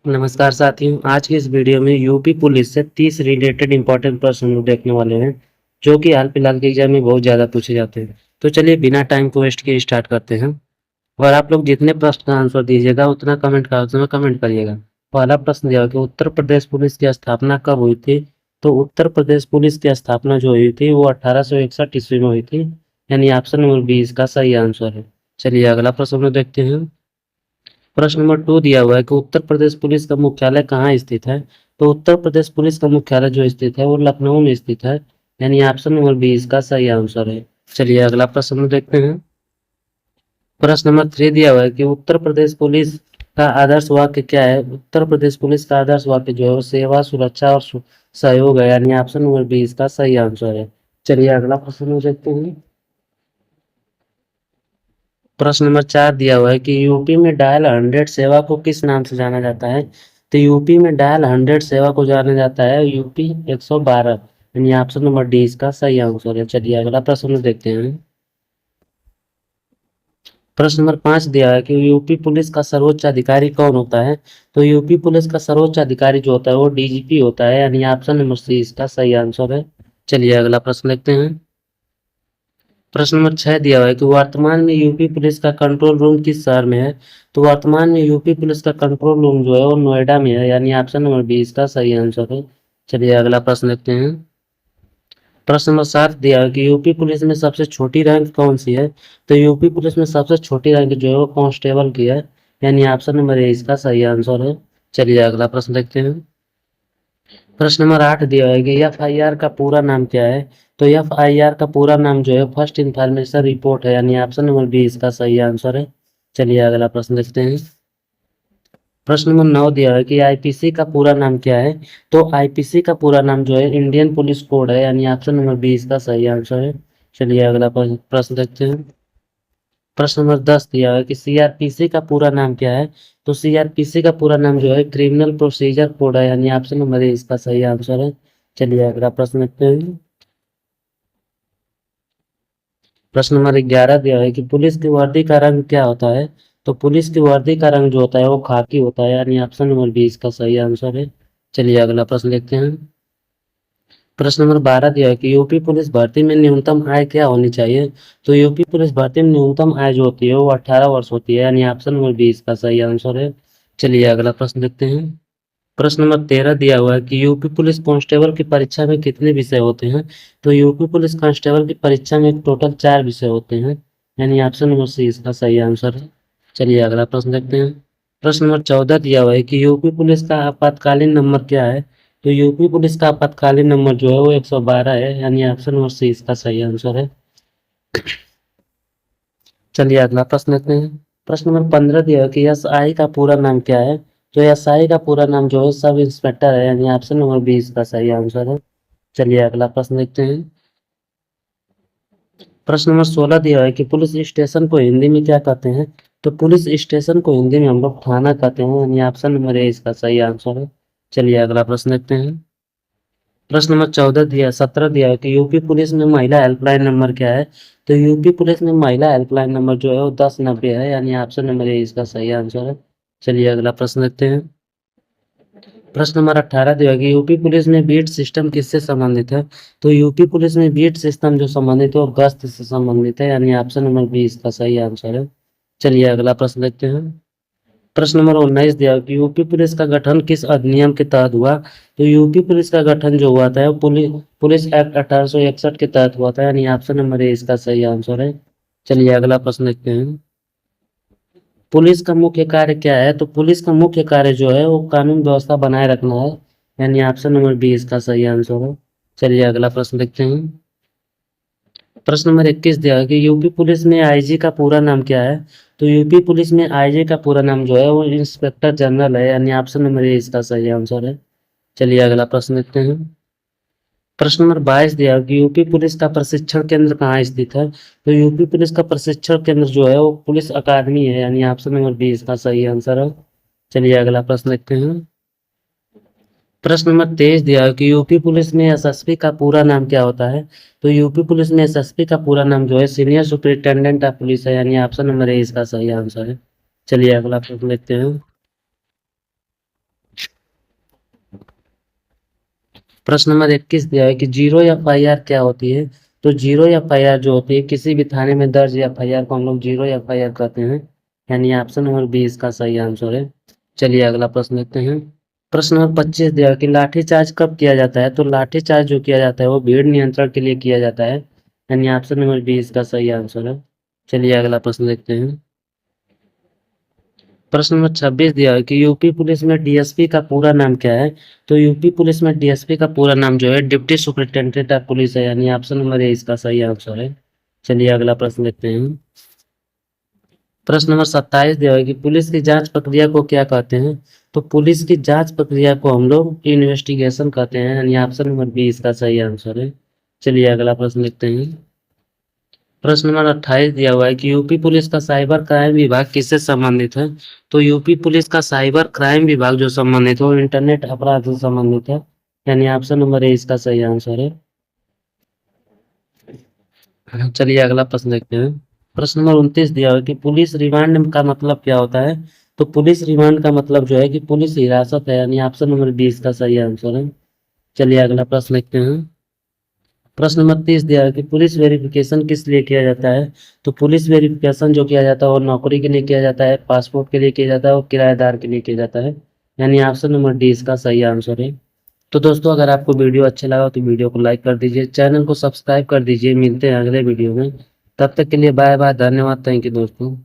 नमस्कार साथियों, आज की इस वीडियो में यूपी पुलिस से 30 रिलेटेड इंपॉर्टेंट प्रश्न देखने वाले हैं जो कि हाल फिलहाल के एग्जाम में बहुत ज़्यादा पूछे जाते हैं। तो चलिए बिना टाइम को वेस्ट किए स्टार्ट करते हैं। और आप लोग जितने प्रश्न का आंसर दीजिएगा उतना कमेंट का उसमें कमेंट करिएगा। पहला प्रश्न दिया कि उत्तर प्रदेश पुलिस की स्थापना कब हुई थी? तो उत्तर प्रदेश पुलिस की स्थापना जो हुई थी वो 1861 ईस्वी में हुई थी, यानी ऑप्शन नंबर बी इसका सही आंसर है। चलिए अगला प्रश्न देखते हैं। प्रश्न नंबर 2 दिया हुआ है कि उत्तर प्रदेश पुलिस का मुख्यालय कहाँ स्थित है? तो उत्तर प्रदेश पुलिस का मुख्यालय जो स्थित है वो लखनऊ में स्थित है, यानी ऑप्शन नंबर बी इसका सही आंसर है। चलिए अगला प्रश्न देखते हैं। प्रश्न नंबर 3 दिया हुआ है कि उत्तर प्रदेश पुलिस का आदर्श वाक्य क्या है? उत्तर प्रदेश पुलिस का आदर्श वाक्य जो है वो सेवा, सुरक्षा और सहयोग है, यानी ऑप्शन नंबर बी इसका सही आंसर है। चलिए अगला प्रश्न देखते हैं। प्रश्न नंबर 4 दिया हुआ है कि यूपी में डायल 100 सेवा को किस नाम से जाना जाता है? तो यूपी में डायल 100 सेवा को जाना जाता है यूपी 112, यानी ऑप्शन नंबर डी इसका सही आंसर है। चलिए अगला प्रश्न देखते हैं। प्रश्न नंबर 5 दिया है कि यूपी पुलिस का सर्वोच्च अधिकारी कौन होता है? तो यूपी पुलिस का सर्वोच्च अधिकारी जो होता है वो डीजीपी होता है, यानी ऑप्शन नंबर सी इसका सही आंसर है। चलिए अगला प्रश्न देखते हैं। प्रश्न नंबर 6 दिया हुआ है कि वर्तमान में यूपी पुलिस का कंट्रोल रूम किस शहर में है? तो वर्तमान में यूपी पुलिस का कंट्रोल रूम जो है वो नोएडा में है, यानी ऑप्शन नंबर बी इसका सही आंसर है। चलिए अगला प्रश्न देखते हैं। प्रश्न नंबर 7 दिया है कि यूपी पुलिस में सबसे छोटी रैंक कौन सी है? तो यूपी पुलिस में सबसे छोटी रैंक जो है वो कांस्टेबल की है, यानी ऑप्शन नंबर ए इसका सही आंसर है। चलिए अगला प्रश्न देखते हैं। प्रश्न नंबर 8 दिया है कि एफआईआर का पूरा नाम क्या है? तो एफआईआर का पूरा नाम जो है फर्स्ट इंफॉर्मेशन रिपोर्ट है, यानी ऑप्शन नंबर बी इसका सही आंसर है। चलिए अगला प्रश्न देखते हैं। प्रश्न नंबर 9 दिया है कि आईपीसी का पूरा नाम क्या है? तो आईपीसी का पूरा नाम जो है इंडियन पुलिस कोड है, यानी ऑप्शन नंबर बी इसका सही आंसर है। चलिए अगला प्रश्न देखते हैं। प्रश्न नंबर 10 दिया है कि सीआरपीसी का पूरा नाम क्या है? तो सीआरपीसी का पूरा नाम जो है क्रिमिनल प्रोसीजर कोड है, यानी ऑप्शन नंबर ए इसका सही आंसर है। चलिए अगला प्रश्न देखते हैं। प्रश्न नंबर 11 दिया है कि पुलिस की वर्दी का रंग क्या होता है? तो पुलिस की वर्दी का रंग जो होता है वो खाकी होता है, यानी ऑप्शन नंबर बी इसका सही आंसर है। चलिए अगला प्रश्न देखते हैं। प्रश्न नंबर 12 दिया है कि यूपी पुलिस भर्ती में न्यूनतम आय क्या होनी चाहिए? तो यूपी पुलिस भर्ती में न्यूनतम आय जो होती है वो 18 वर्ष होती है, यानी ऑप्शन नंबर बी इसका सही आंसर है। चलिए अगला प्रश्न देखते हैं। प्रश्न नंबर 13 दिया हुआ है कि यूपी पुलिस कांस्टेबल की परीक्षा में कितने विषय होते हैं? तो यूपी पुलिस कांस्टेबल की परीक्षा में टोटल 4 विषय होते हैं, यानी ऑप्शन नंबर सी इसका सही आंसर है। चलिए अगला प्रश्न देखते हैं। प्रश्न नंबर 14 दिया हुआ है कि यूपी पुलिस का आपातकालीन नंबर क्या है? तो यूपी पुलिस का आपातकालीन नंबर जो है वो 112 है, यानी ऑप्शन नंबर सी इसका सही आंसर है। चलिए अगला प्रश्न देखते हैं। प्रश्न नंबर 15 दिया है कि एसआई का पूरा नाम क्या है? तो एसआई का पूरा नाम जो है सब इंस्पेक्टर है, यानी ऑप्शन नंबर बी इसका सही आंसर है। चलिए अगला प्रश्न देखते हैं। प्रश्न नंबर 16 दिया है कि पुलिस स्टेशन को हिंदी में क्या कहते हैं? तो पुलिस स्टेशन को हिंदी में हम लोग थाना कहते हैं, यानी ऑप्शन नंबर ए इसका सही आंसर है। चलिए अगला प्रश्न देखते हैं। प्रश्न नंबर 17 दिया है कि यूपी पुलिस में महिला हेल्पलाइन नंबर क्या है? तो यूपी पुलिस में महिला हेल्पलाइन नंबर जो है वो 1090 है, यानी ऑप्शन नंबर ए इसका सही आंसर है। चलिए अगला प्रश्न देखते हैं। प्रश्न नंबर 18 दिया है कि यूपी पुलिस में बीट सिस्टम किससे संबंधित है? तो यूपी पुलिस में बीट सिस्टम जो संबंधित है वो गश्त से संबंधित है, यानी ऑप्शन नंबर बी इसका सही आंसर है। चलिए अगला प्रश्न देखते हैं। प्रश्न नंबर 19 दिया है कि यूपी पुलिस का गठन किस अधिनियम के तहत हुआ? तो यूपी पुलिस का गठन जो हुआ था वो पुलिस पुलिस एक्ट 1861 के तहत हुआ था, यानी ऑप्शन नंबर ए इसका सही आंसर है। चलिए अगला प्रश्न देखते हैं। पुलिस का मुख्य कार्य क्या है? तो पुलिस का मुख्य कार्य जो है वो कानून व्यवस्था बनाए रखना है, यानी ऑप्शन नंबर बी इसका सही आंसर है। चलिए अगला प्रश्न देखते हैं। प्रश्न नंबर 21 दिया है कि यूपी पुलिस में आईजी का पूरा नाम क्या है? तो यूपी पुलिस में आईजी का पूरा नाम जो है वो इंस्पेक्टर जनरल है, यानी ऑप्शन नंबर ए इसका सही आंसर है। चलिए अगला प्रश्न देखते हैं। प्रश्न नंबर 22 दिया है कि यूपी पुलिस का प्रशिक्षण केंद्र कहाँ स्थित है? तो यूपी पुलिस का प्रशिक्षण केंद्र जो है वो पुलिस अकादमी है, यानी ऑप्शन नंबर बी इसका सही आंसर है। चलिए अगला प्रश्न देखते हैं। प्रश्न नंबर 23 दिया है कि यूपी पुलिस में एसएसपी का पूरा नाम क्या होता है? तो यूपी पुलिस में एसएसपी का पूरा नाम जो है सीनियर सुपरिटेंडेंट ऑफ पुलिस है, यानी ऑप्शन नंबर ए इसका सही आंसर है। चलिए अगला प्रश्न देखते हैं। प्रश्न नंबर 21 दिया है कि जीरो एफआईआर क्या होती है। तो जीरो एफआईआर जो होती है, किसी भी थाने में दर्ज एफआईआर को हम लोग जीरो एफआईआर कहते हैं, यानी ऑप्शन नंबर बी इसका सही आंसर है। चलिए अगला प्रश्न देखते हैं। प्रश्न नंबर 25 दिया है कि लाठीचार्ज कब किया जाता है। तो लाठीचार्ज जो किया जाता है वो भीड़ नियंत्रण के लिए किया जाता है, यानी ऑप्शन नंबर बी इसका सही आंसर है। चलिए अगला प्रश्न देखते हैं। प्रश्न नंबर 26 दिया है कि यूपी पुलिस में डीएसपी का पूरा नाम क्या है। तो यूपी पुलिस में डीएसपी का पूरा नाम जो है डिप्टी सुपरिटेंडेंट ऑफ पुलिस है, यानी ऑप्शन नंबर ए इसका सही आंसर है। चलिए अगला प्रश्न देखते हैं। प्रश्न नंबर 27 दिया है कि पुलिस की जांच प्रक्रिया को क्या कहते हैं। तो पुलिस की जांच प्रक्रिया को हम लोग इन्वेस्टिगेशन कहते हैं, यानी ऑप्शन नंबर बी इसका सही आंसर है। चलिए अगला प्रश्न देखते हैं। प्रश्न नंबर 28 दिया हुआ है कि यूपी पुलिस का साइबर क्राइम विभाग किससे संबंधित है। तो यूपी पुलिस का साइबर क्राइम विभाग जो संबंधित है वो इंटरनेट अपराध से संबंधित है, यानी ऑप्शन नंबर ए इसका सही आंसर है। चलिए अगला प्रश्न देखते हैं। प्रश्न नंबर 29 दिया हुआ है कि पुलिस रिमांड का मतलब क्या होता है। तो पुलिस रिमांड का मतलब जो है कि पुलिस हिरासत है, यानी ऑप्शन नंबर बी इसका सही आंसर है। चलिए अगला प्रश्न देखते हैं। प्रश्न नंबर 30 दिया है कि पुलिस वेरिफिकेशन किस लिए किया जाता है। तो पुलिस वेरिफिकेशन जो किया जाता है वो नौकरी के लिए किया जाता है, पासपोर्ट के लिए किया जाता है और किराएदार के लिए किया जाता है, यानी ऑप्शन नंबर डी इसका सही आंसर है। तो दोस्तों अगर आपको वीडियो अच्छा लगा तो वीडियो को लाइक कर दीजिए, चैनल को सब्सक्राइब कर दीजिए। मिलते हैं अगले वीडियो में, तब तक के लिए बाय बाय, धन्यवाद, थैंक यू दोस्तों।